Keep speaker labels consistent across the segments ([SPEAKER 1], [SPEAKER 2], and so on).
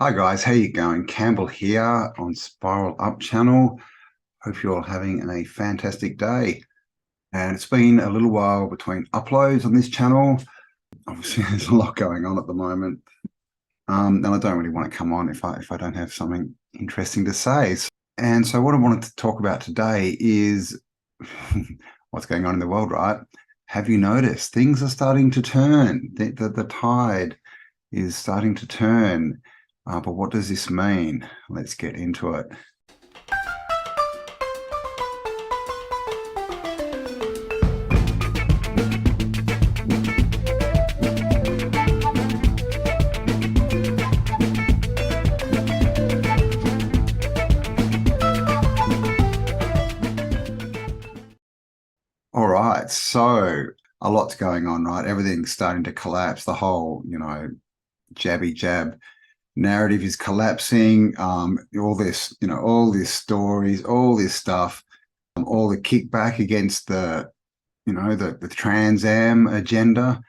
[SPEAKER 1] Hi guys, how you going? Campbell here on Spiral Up channel. Hope you're all having a fantastic day. And it's been a little while between uploads on this channel. Obviously, there's a lot going on at the moment. And I don't really want to come on if I don't have something interesting to say. And so what I wanted to talk about today is what's going on in the world, right? Have you noticed things are starting to turn? The tide is starting to turn. But what does this mean? Let's get into it. All right, so a lot's going on, right? Everything's starting to collapse. The whole, jabby jab narrative is collapsing. All this, all these stories, all this stuff, all the kickback against the Trans Am agenda.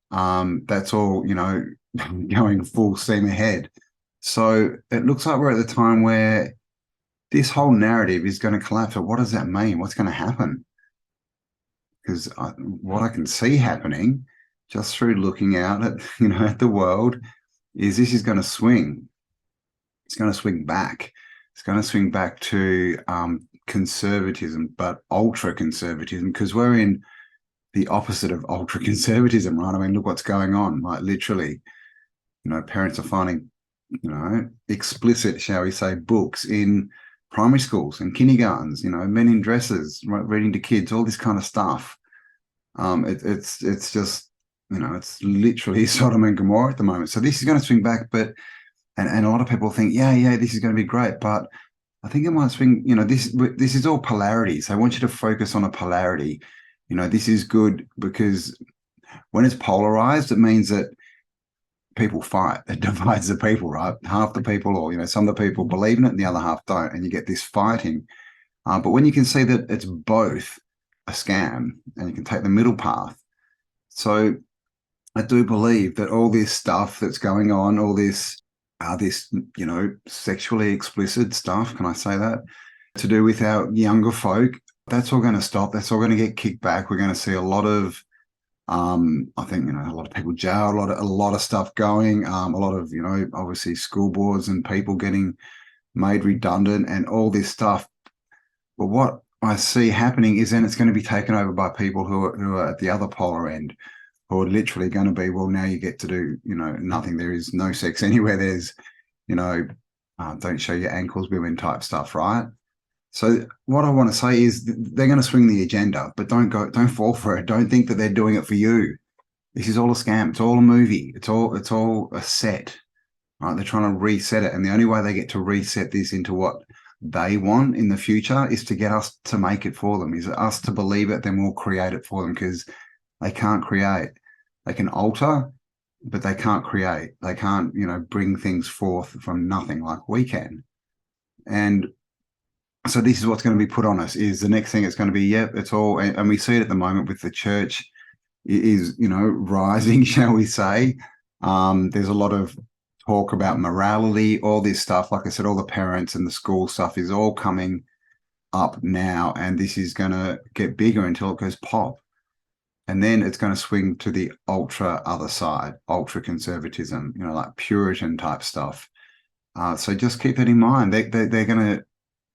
[SPEAKER 1] That's all, going full steam ahead. So it looks like we're at the time where this whole narrative is going to collapse. But what does that mean? What's going to happen? Because what I can see happening just through looking out at, at the world is this is going to swing. It's going to swing back. It's going to swing back to conservatism, but ultra conservatism, because we're in the opposite of ultra conservatism, right? I mean, look what's going on. Like literally, parents are finding, explicit, shall we say, books in primary schools and kindergartens, men in dresses, reading to kids, all this kind of stuff. It's just, it's literally Sodom and Gomorrah at the moment. So this is going to swing back, but and a lot of people think, yeah, this is going to be great, but I think it might swing. This is all polarities. I want you to focus on a polarity. This is good because when it's polarized, it means that people fight. It divides the people, right? Half the people, or some of the people believe in it, and the other half don't, and you get this fighting. But when you can see that it's both a scam, and you can take the middle path. So I do believe that all this stuff that's going on, all this, sexually explicit stuff, can I say that, to do with our younger folk, that's all going to stop. That's all going to get kicked back. We're going to see a lot of, I think, a lot of people jailed, a lot of stuff going, a lot of, obviously school boards and people getting made redundant and all this stuff. But what I see happening is then it's going to be taken over by people who are at the other polar end, who are literally going to be, well, now you get to do, nothing. There is no sex anywhere. There's, don't show your ankles, women type stuff, right? So what I want to say is they're going to swing the agenda, but don't fall for it. Don't think that they're doing it for you. This is all a scam. It's all a movie. It's all a set, right? They're trying to reset it. And the only way they get to reset this into what they want in the future is to get us to make it for them, is us to believe it, then we'll create it for them, because they can't create. They can alter, but they can't create. They can't, bring things forth from nothing like we can. And so this is what's going to be put on us, is the next thing it's going to be, it's all, and we see it at the moment with the church is, rising, shall we say. There's a lot of talk about morality, all this stuff. Like I said, all the parents and the school stuff is all coming up now, and this is going to get bigger until it goes pop. And then it's going to swing to the ultra other side, ultra conservatism, like Puritan type stuff. So just keep that in mind. They're going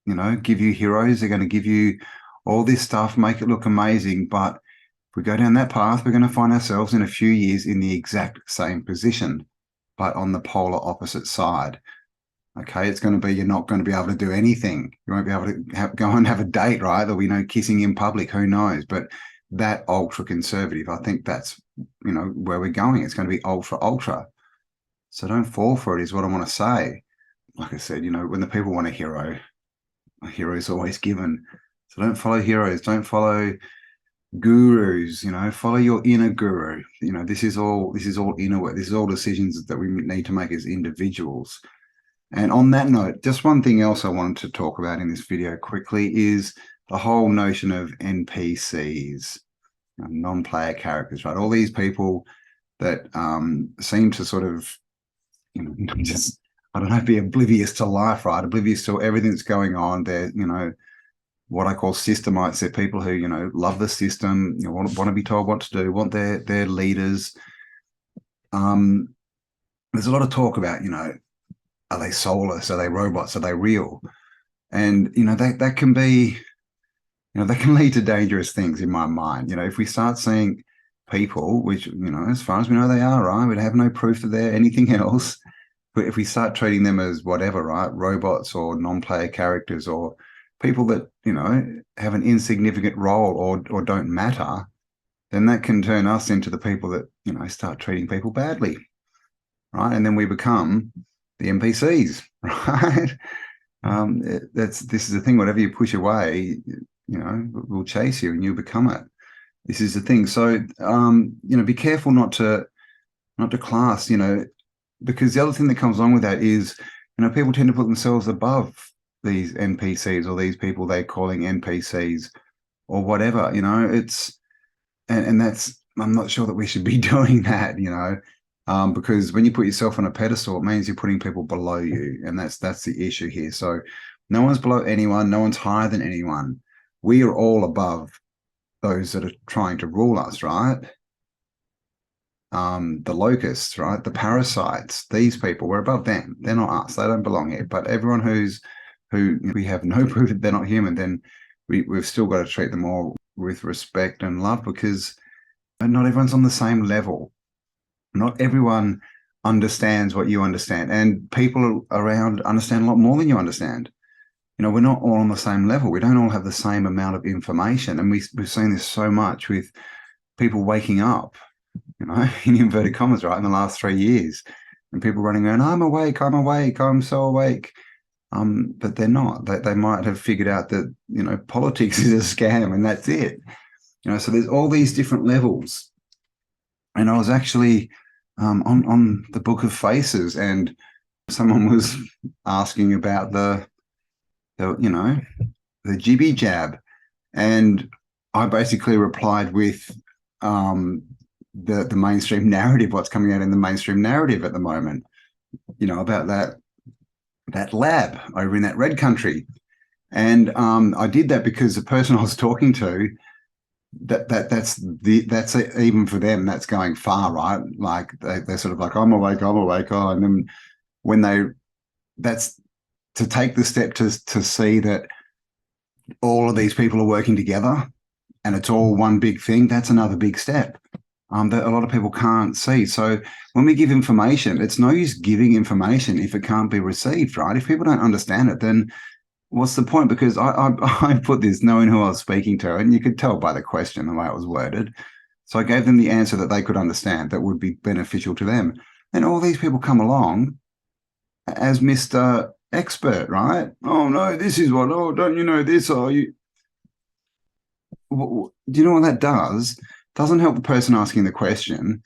[SPEAKER 1] to, give you heroes. They're going to give you all this stuff, make it look amazing. But if we go down that path, we're going to find ourselves in a few years in the exact same position, but on the polar opposite side. Okay, it's going to be, you're not going to be able to do anything. You won't be able to go and have a date, right? There'll be no kissing in public. Who knows? But that ultra conservative, I think that's, where we're going. It's going to be ultra. So don't fall for it, is what I want to say. Like I said, when the people want a hero is always given. So don't follow heroes. Don't follow gurus. Follow your inner guru. This is all inner work. This is all decisions that we need to make as individuals. And on that note, just one thing else I wanted to talk about in this video quickly is the whole notion of NPCs, non-player characters, right? All these people that seem to sort of, just, I don't know, be oblivious to life, right? Oblivious to everything that's going on. They're, you know, what I call systemites. They're people who, you know, love the system, you know, want to be told what to do, want their leaders. There's a lot of talk about, you know, are they soulless? Are they robots? Are they real? And, you know, that can be, you know, that can lead to dangerous things in my mind. You know, if we start seeing people, which, you know, as far as we know, they are, right? We have no proof that they're anything else. But if we start treating them as whatever, right? Robots or non-player characters or people that, you know, have an insignificant role or don't matter, then that can turn us into the people that, you know, start treating people badly, right? And then we become the NPCs, right? This is the thing. Whatever you push away, you know, will chase you, and you become it. This is the thing. So, you know, be careful not to class, you know, because the other thing that comes along with that is, you know, people tend to put themselves above these NPCs or these people they're calling NPCs or whatever. You know, and that's, I'm not sure that we should be doing that. You know. Because when you put yourself on a pedestal, it means you're putting people below you, and that's the issue here. So no one's below anyone, no one's higher than anyone. We are all above those that are trying to rule us, right? The locusts, right? The parasites, these people, we're above them. They're not us. They don't belong here. But everyone who we have no proof that they're not human, then we've still got to treat them all with respect and love, because not everyone's on the same level. Not everyone understands what you understand, and people around understand a lot more than you understand. You know, we're not all on the same level. We don't all have the same amount of information, and we've seen this so much with people waking up, you know, in inverted commas, right, in the last 3 years, and people running around, I'm awake, I'm so awake. But they're not. They might have figured out that, you know, politics is a scam, and that's it. You know, so there's all these different levels. And I was actually on the Book of Faces, and someone was asking about the you know, the jibby jab, and I basically replied with the mainstream narrative, what's coming out in the mainstream narrative at the moment, you know, about that lab over in that red country. And I did that because the person I was talking to, that's even for them, that's going far, right? Like they're sort of like, I'm awake, oh, and then when that's to take the step to see that all of these people are working together and it's all one big thing, that's another big step that a lot of people can't see. So when we give information, it's no use giving information if it can't be received, right? If people don't understand it, then what's the point? Because I put this knowing who I was speaking to, and you could tell by the question, the way it was worded. So I gave them the answer that they could understand that would be beneficial to them. And all these people come along as Mr. Expert, right? Oh, no, this is what, oh, don't you know this? Or you, do you know what that does? Doesn't help the person asking the question,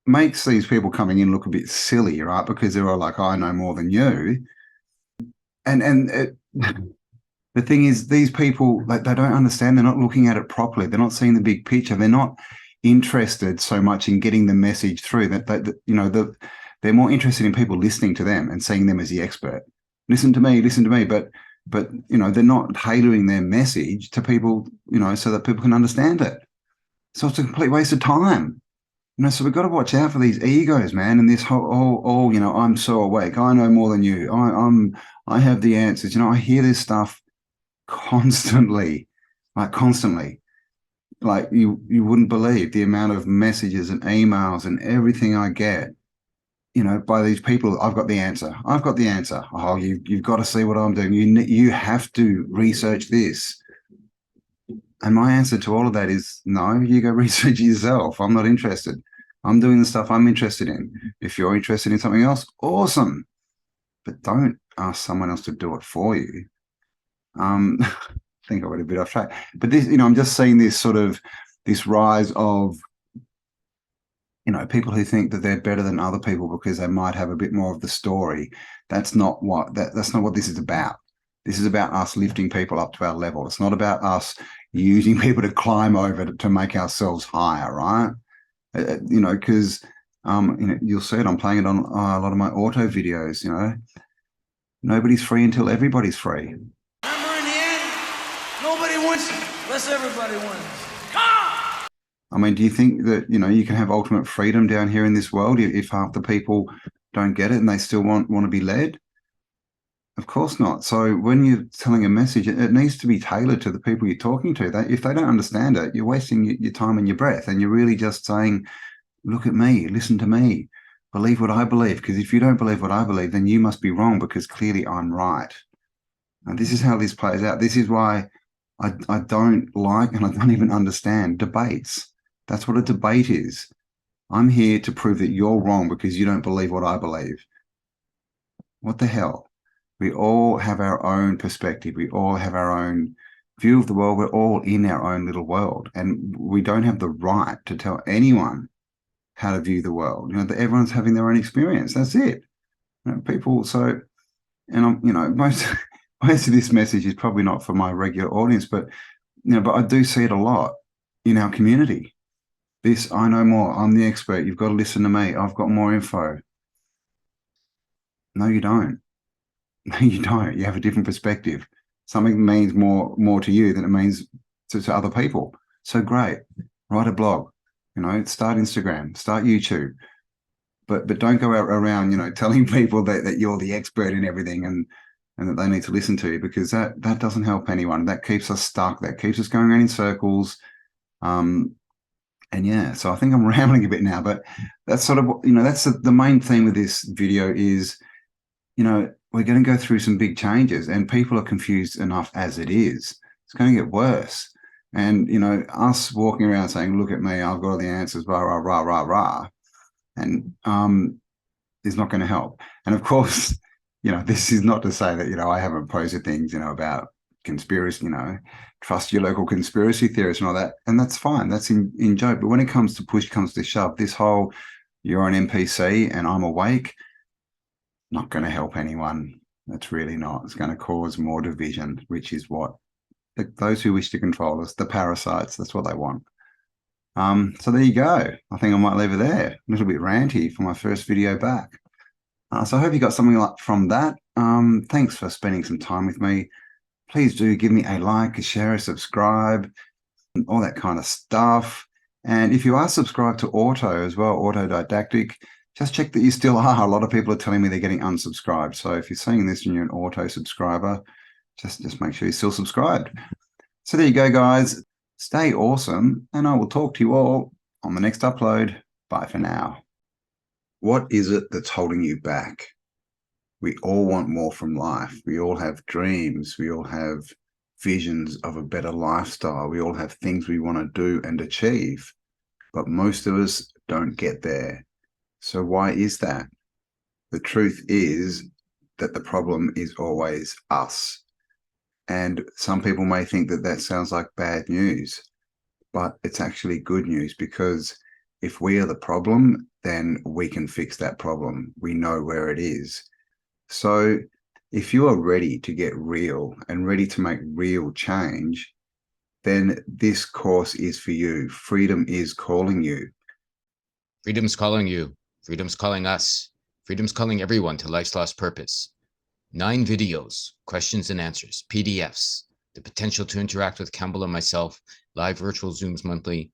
[SPEAKER 1] makes these people coming in look a bit silly, right? Because they're all like, oh, I know more than you. And the thing is, these people, like, they don't understand. They're not looking at it properly. They're not seeing the big picture. They're not interested so much in getting the message through. That you know, they're more interested in people listening to them and seeing them as the expert. Listen to me. But you know, they're not tailoring their message to people, you know, so that people can understand it. So it's a complete waste of time. You know, so we've got to watch out for these egos, man, and this whole, you know, I'm so awake. I know more than you. I have the answers. You know, I hear this stuff constantly, constantly. Like you wouldn't believe the amount of messages and emails and everything I get, you know, by these people. I've got the answer. I've got the answer. Oh, you've got to see what I'm doing. You have to research this. And my answer to all of that is no, you go research yourself. I'm not interested. I'm doing the stuff I'm interested in. If you're interested in something else, awesome. But don't ask someone else to do it for you. I think I went a bit off track. But this, you know, I'm just seeing this rise of, you know, people who think that they're better than other people because they might have a bit more of the story. That's not what that's not what this is about. This is about us lifting people up to our level. It's not about us using people to climb over to make ourselves higher, right? You know, because You'll see it. I'm playing it on a lot of my auto videos. Nobody's free until everybody's free.
[SPEAKER 2] Remember, in the end, nobody wins unless everybody wins.
[SPEAKER 1] I mean, do you think that, you can have ultimate freedom down here in this world if half the people don't get it and they still want to be led? Of course not. So when you're telling a message, it needs to be tailored to the people you're talking to. If they don't understand it, you're wasting your time and your breath, and you're really just saying, look at me, listen to me, believe what I believe. Because if you don't believe what I believe, then you must be wrong, because clearly I'm right. And this is how this plays out. This is why I don't like, and I don't even understand debates. That's what a debate is. I'm here to prove that you're wrong because you don't believe what I believe. What the hell? We all have our own perspective. We all have our own view of the world. We're all in our own little world, and we don't have the right to tell anyone how to view the world. Everyone's having their own experience. That's it. People. So, and I'm, most of this message is probably not for my regular audience, but but I do see it a lot in our community. I know more. I'm the expert. You've got to listen to me. I've got more info. No, you don't. No, you don't. You have a different perspective. Something means more to you than it means to other people. So great. Write a blog. Start Instagram. Start YouTube. But don't go out around, telling people that you're the expert in everything and that they need to listen to you, because that doesn't help anyone. That keeps us stuck. That keeps us going around in circles. And yeah, so I think I'm rambling a bit now, but that's sort of, that's the main theme of this video is, we're going to go through some big changes, and people are confused enough as it is. It's going to get worse. And, us walking around saying, look at me, I've got all the answers, rah, rah, rah, rah, rah. And is not going to help. And of course, this is not to say that, I haven't posted things, about conspiracy, trust your local conspiracy theorists and all that. And that's fine. That's in joke. But when it comes to push comes to shove, this whole you're an NPC and I'm awake, not going to help anyone. That's really not. It's going to cause more division, which is what those who wish to control us, the parasites, that's what they want. So there you go. I think I might leave it there. A little bit ranty for my first video back. So I hope you got something from that. Thanks for spending some time with me. Please do give me a like, a share, a subscribe, and all that kind of stuff. And if you are subscribed to Auto as well, Autodidactic, just check that you still are. A lot of people are telling me they're getting unsubscribed. So if you're seeing this and you're an Auto subscriber, just make sure you're still subscribed. So there you go, guys. Stay awesome, and I will talk to you all on the next upload. Bye for now. What is it that's holding you back? We all want more from life. We all have dreams. We all have visions of a better lifestyle. We all have things we want to do and achieve, but most of us don't get there. So why is that? The truth is that the problem is always us. And some people may think that that sounds like bad news, but it's actually good news, because if we are the problem, then we can fix that problem. We know where it is. So if you are ready to get real and ready to make real change, then this course is for you. Freedom is calling you.
[SPEAKER 3] Freedom's calling you. Freedom's calling us. Freedom's calling everyone to life's lost purpose. 9 videos, questions and answers, PDFs, the potential to interact with Campbell and myself, live virtual Zooms monthly.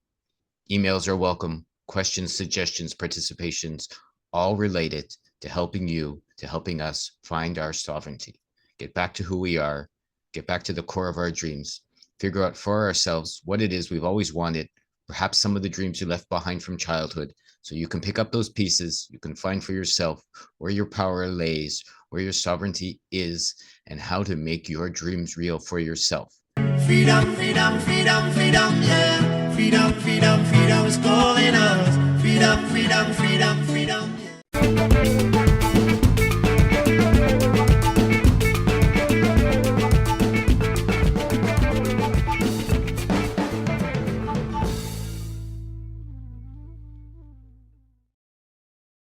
[SPEAKER 3] Emails are welcome. Questions, suggestions, participations, all related to helping you, to helping us find our sovereignty, get back to who we are, get back to the core of our dreams, figure out for ourselves what it is we've always wanted, perhaps some of the dreams you left behind from childhood, so you can pick up those pieces, you can find for yourself where your power lays, where your sovereignty is, and how to make your dreams real for yourself.
[SPEAKER 2] Freedom, freedom, freedom, freedom, yeah. Freedom, freedom, freedom is calling us. Freedom, freedom, freedom,